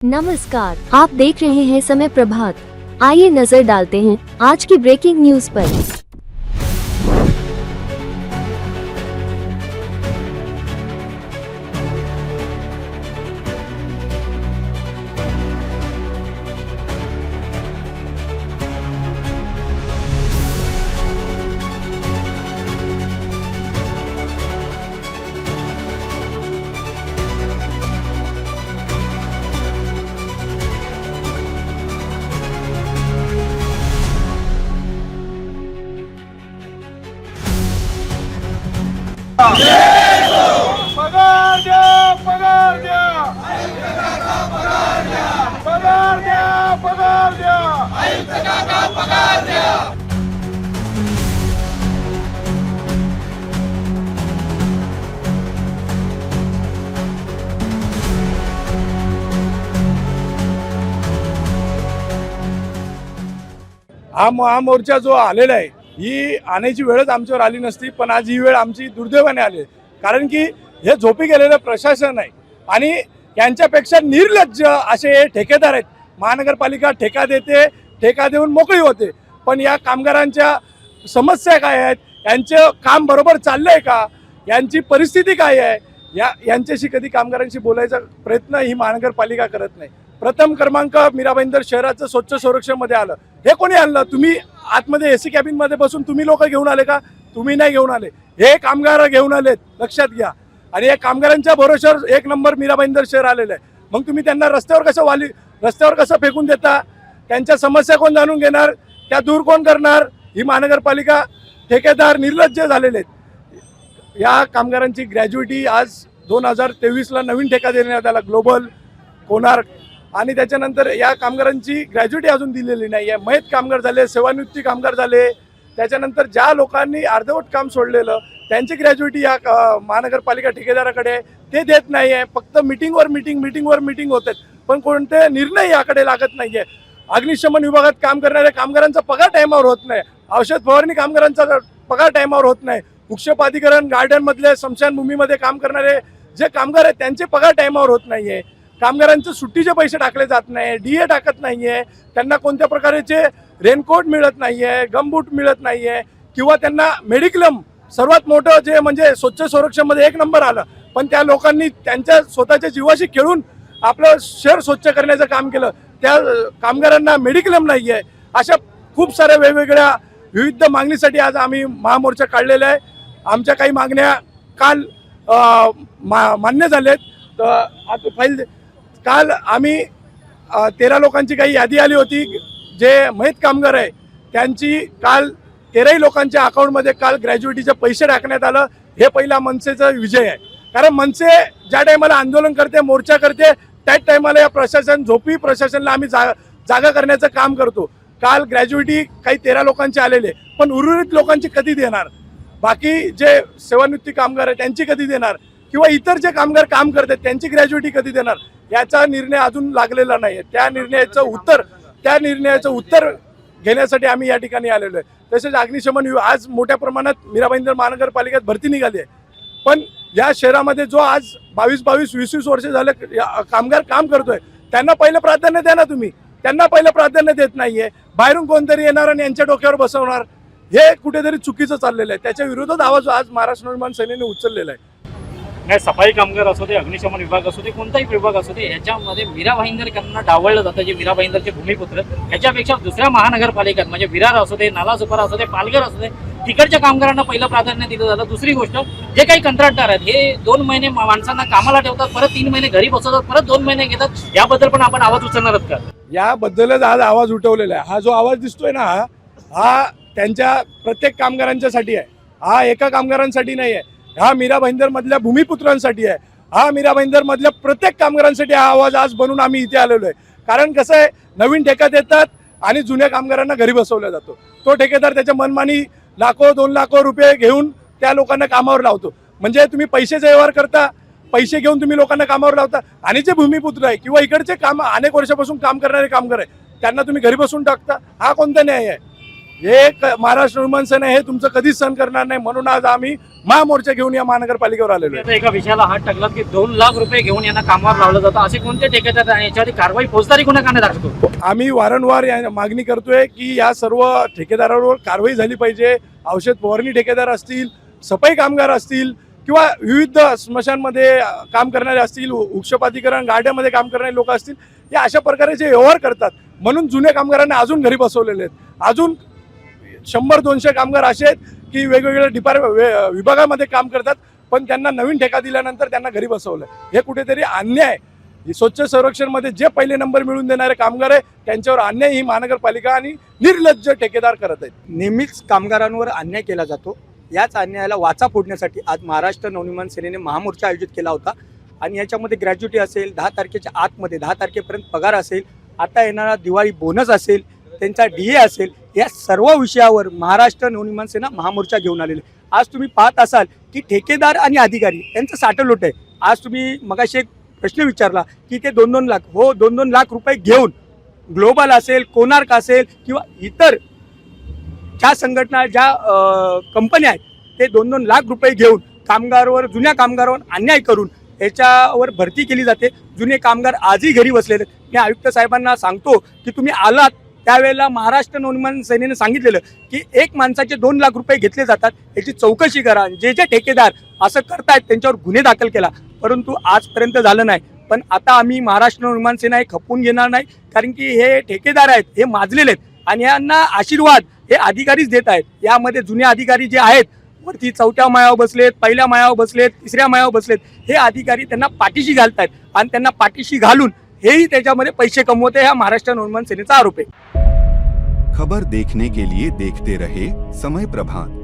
नमस्कार, आप देख रहे हैं समय प्रभात। आइए नजर डालते हैं आज की ब्रेकिंग न्यूज पर। पगार द्या, पगार द्या, पगार द्या, पगार द्या. हा महामोर्चा जो आलेला आहे, ही आणायची वेळच आमच्यावर आली नसती, पण आज ही वेळ आमची दुर्दैवाने आली. कारण की हे झोपी गेलेलं प्रशासन आहे आणि यांच्यापेक्षा निर्लज्ज असे ठेकेदार आहेत. महानगरपालिका ठेका देते, ठेका देऊन मोकळी होते, पण या कामगारांच्या समस्या काय आहेत, यांचं काम बरोबर चाललंय का, यांची परिस्थिती काय आहे, यांच्याशी कधी कामगारांशी बोलायचा प्रयत्न ही महानगरपालिका करत नाही. प्रथम क्रमांक मीरा भाईंदर शहराचं स्वच्छ संरक्षणमध्ये आलं. हे कोणी आणलं? तुम्ही आतमध्ये एसी कॅबिनमध्ये बसून तुम्ही लोक घेऊन आले का? तुम्ही नाही घेऊन आले, हे कामगार घेऊन आलेत, लक्षात घ्या. आणि या कामगारांच्या भरोश्यावर एक नंबर मीरा भाईंदर शहर आलेलं आहे. मग तुम्ही त्यांना रस्त्यावर कसं फेकून देता? त्यांच्या समस्या कोण जाणून घेणार? त्या दूर कोण करणार? ही महानगरपालिका ठेकेदार निर्लज्ज झालेले आहेत. या कामगारांची ग्रॅज्युइटी आज 2023ला नवीन ठेका देण्यात आला, ग्लोबल, कोणार्क, आणि त्याच्यानंतर या कामगारांची ग्रॅज्युइटी अजून दिलेली नाही आहे. मयत कामगार झाले, सेवानिवृत्ती कामगार झाले, त्याच्यानंतर ज्या लोकांनी अर्धवट काम सोडलेलं त्यांची ग्रॅज्युइटी या महानगरपालिका ठेकेदाराकडे ते देत नाही आहे. फक्त मीटिंगवर मीटिंग होत आहेत, पण कोणते निर्णय याकडे लागत नाही आहे. अग्निशमन विभागात काम करणाऱ्या कामगारांचा पगार टायमावर होत नाही, औषध फवारणी कामगारांचा पगार टायमावर होत नाही, वृक्षपातीकरण गार्डनमधले स्मशानभूमीमध्ये काम करणारे जे कामगार आहेत त्यांचे पगार टायमावर होत नाही आहे. कामगारांचे सुट्टीचे पैसे टाकले जात नाही, DA टाकत नाही आहे, त्यांना कोणत्या प्रकारचे रेनकोट मिळत नाही आहे, गमबूट मिळत नाही आहे, किंवा त्यांना मेडिक्लेम सर्वात मोठं जे म्हणजे स्वच्छ संरक्षणमध्ये एक नंबर आलं, पण त्या लोकांनी त्यांच्या स्वतःच्या जीवाशी खेळून आपलं शहर स्वच्छ करण्याचं काम केलं. त्या कामगारांना मेडिक्लेम नाही आहे. अशा खूप साऱ्या वेगवेगळ्या विविध मागणीसाठी आज आम्ही महामोर्चा काढलेला आहे. आमच्या काही मागण्या काल मान्य झाल्यात. तर आता काल आम्ही 13 लोकांची काही यादी आली होती, जे मयत कामगार आहे त्यांची काल 13 लोकांच्या अकाउंटमध्ये काल ग्रॅज्युइटीचे पैसे टाकण्यात आलं. हे पहिला मनसेचा विजय आहे. कारण मनसे ज्या टायमाला आंदोलन करते, मोर्चा करते, त्याच टायमाला या प्रशासनला आम्ही जागा करण्याचं काम करतो. काल ग्रॅज्युइटी काही 13 लोकांचे आलेले, पण उर्वरित लोकांची कधी देणार? बाकी जे सेवानिवृत्ती कामगार आहे त्यांची कधी देणार? किंवा इतर जे कामगार काम करतात त्यांची ग्रॅज्युइटी कधी देणार? याचा निर्णय अजून लागलेला नाही आहे. त्या निर्णयाचं उत्तर घेण्यासाठी आम्ही या ठिकाणी आलेलो आहे. तसेच अग्निशमन आज मोठ्या प्रमाणात मीरा भाईंदर महानगरपालिकेत भरती निघाली आहे, पण या शहरामध्ये जो आज 22-20 वर्ष झाले कामगार काम करतोय त्यांना पहिलं प्राधान्य द्या ना तुम्ही. त्यांना पहिलं प्राधान्य देत नाहीये. बाहेरून कोणतरी येणार आणि यांच्या डोक्यावर बसवणार, हे कुठेतरी चुकीचं चाललेलं आहे. त्याच्या विरोधात आवाज आज महाराष्ट्र नवनिर्माण सेनेने उचललेला आहे. नाही, सफाई कामगार असू दे, अग्निशमन विभाग असू दे, कोणताही विभाग असू दे, याच्यामध्ये मीरा भाईंदरकरांना डावळलं जातं. जे मीरा भाईंदरचे भूमिपुत्र, याच्यापेक्षा दुसऱ्या महानगरपालिकात म्हणजे विरार असू दे, नालासोपारा असू दे, पालघर असू दे, तिकडच्या कामगारांना पहिलं प्राधान्य दिलं जातं. दुसरी गोष्ट, जे काही कंत्राटदार आहेत हे 2 महिने माणसांना कामाला ठेवतात, परत 3 महिने घरी बसवतात, परत 2 महिने घेतात. याबद्दल पण आपण आवाज उचलणार आहात का? याबद्दलच आज आवाज उठवलेला आहे. हा जो आवाज दिसतोय ना, हा त्यांच्या प्रत्येक कामगारांच्यासाठी आहे. हा एका कामगारांसाठी नाही आहे. हा मीरा भाईंदर मधल्या भूमिपुत्रांसाठी आहे. हा मीरा भाईंदर मधल्या प्रत्येक कामगारांसाठी हा आवाज आज बनून आम्ही इथे आलेलो आहे. कारण कसं आहे, नवीन ठेका देतात आणि जुन्या कामगारांना घरी बसवला जातो. तो ठेकेदार त्याच्या मनमानी लाखो 2 लाख रुपये घेऊन त्या लोकांना कामावर लावतो. म्हणजे तुम्ही पैशाचा व्यवहार करता, पैसे घेऊन तुम्ही लोकांना कामावर लावता, आणि जे भूमिपुत्र आहे किंवा इकडचे काम अनेक वर्षापासून काम करणारे कामगार आहे त्यांना तुम्ही घरी बसून टाकता. हा कोणता न्याय आहे? महाराष्ट्र नवनिर्माण सेना हे तुमचं कधीच सहन करणार नाही. म्हणून आज आम्ही महामोर्चा घेऊन या महानगरपालिकेवर आलेलो आहे. आता एका विषयाला हात टाकला की 2 लाख रुपये घेऊन यांना कामावर लावलं जातं. असे कोणते ठेकेदार आणि याच्यावर कारवाई फौजदारी गुन्हा का नाही दाखवतो? आम्ही वारंवार मागणी करतोय की या सर्व ठेकेदारांवर कारवाई झाली पाहिजे. औषध फवारणी ठेकेदार असतील, सफाई कामगार असतील किंवा विविध स्मशानमध्ये काम करणारे असतील, वृक्षपातीकरण गाड्यामध्ये काम करणारे लोक असतील, या अशा प्रकारे जे व्यवहार करतात म्हणून जुन्या कामगारांना अजून घरी बसवलेले आहेत. अजून 100-200 कामगार असे आहेत की वेगवेगळ्या विभागामध्ये काम करतात, पण त्यांना नवीन ठेका दिल्यानंतर त्यांना घरी बसवलं. हे कुठेतरी अन्याय. स्वच्छ संरक्षणमध्ये जे पहिले नंबर मिळवून देणारे कामगार आहे त्यांच्यावर अन्याय ही महानगरपालिका आणि निर्लज्ज ठेकेदार करत आहेत. नेहमीच कामगारांवर अन्याय केला जातो. याच अन्यायाला वाचा फोडण्यासाठी आज महाराष्ट्र नवनिर्माण सेनेने महामोर्चा आयोजित केला होता आणि याच्यामध्ये ग्रॅज्युटी असेल, 10 तारखेच्या आतमध्ये 10 तारखेपर्यंत पगार असेल, आता येणारा दिवाळी बोनस असेल, त्यांचा DA असेल, या सर्व विषयावर महाराष्ट्र नवनिर्माण सेना महामोर्चा घेऊन आलेले. आज तुम्ही पाहत असाल की ठेकेदार आणि अधिकारी यांचं साठलोट आहे. आज तुम्ही मगाशी एक प्रश्न विचारला की ते 2-2 लाख, हो 2-2 लाख रुपये घेऊन ग्लोबल असेल, कोणार्क असेल किंवा इतर ज्या संघटना ज्या कंपन्या आहेत ते 2-2 लाख रुपये घेऊन कामगारावर, जुन्या कामगारावर अन्याय करून याच्यावर भरती केली जाते. जुने कामगार आजही घरी बसलेले. मी आयुक्त साहेबांना सांगतो की तुम्ही आलात त्यावेळेला महाराष्ट्र नवनिर्माण सेनेने सांगितलेलं की एक माणसाचे 2 लाख रुपये घेतले जातात, याची चौकशी करा. जे जे ठेकेदार असं करतायत त्यांच्यावर गुन्हे दाखल केला, परंतु आजपर्यंत झालं नाही. पण आता आम्ही महाराष्ट्र नवनिर्माण सेना हे खपवून घेणार नाही, कारण की हे ठेकेदार आहेत, हे माजलेले आहेत आणि यांना आशीर्वाद हे अधिकारीच देत आहेत. यामध्ये जुने अधिकारी जे आहेत वरती 4थ्या माळ्यावर बसलेत, 1ल्या माळ्यावर बसलेत, 3ऱ्या माळ्यावर बसलेत, हे अधिकारी त्यांना पाठीशी घालतायत आणि त्यांना पाठीशी घालून हेही त्याच्यामध्ये पैसे कमवते. हा महाराष्ट्र नवनिर्माण सेनेचा आरोप आहे. खबर देखने के लिए देखते रहे समय प्रभात.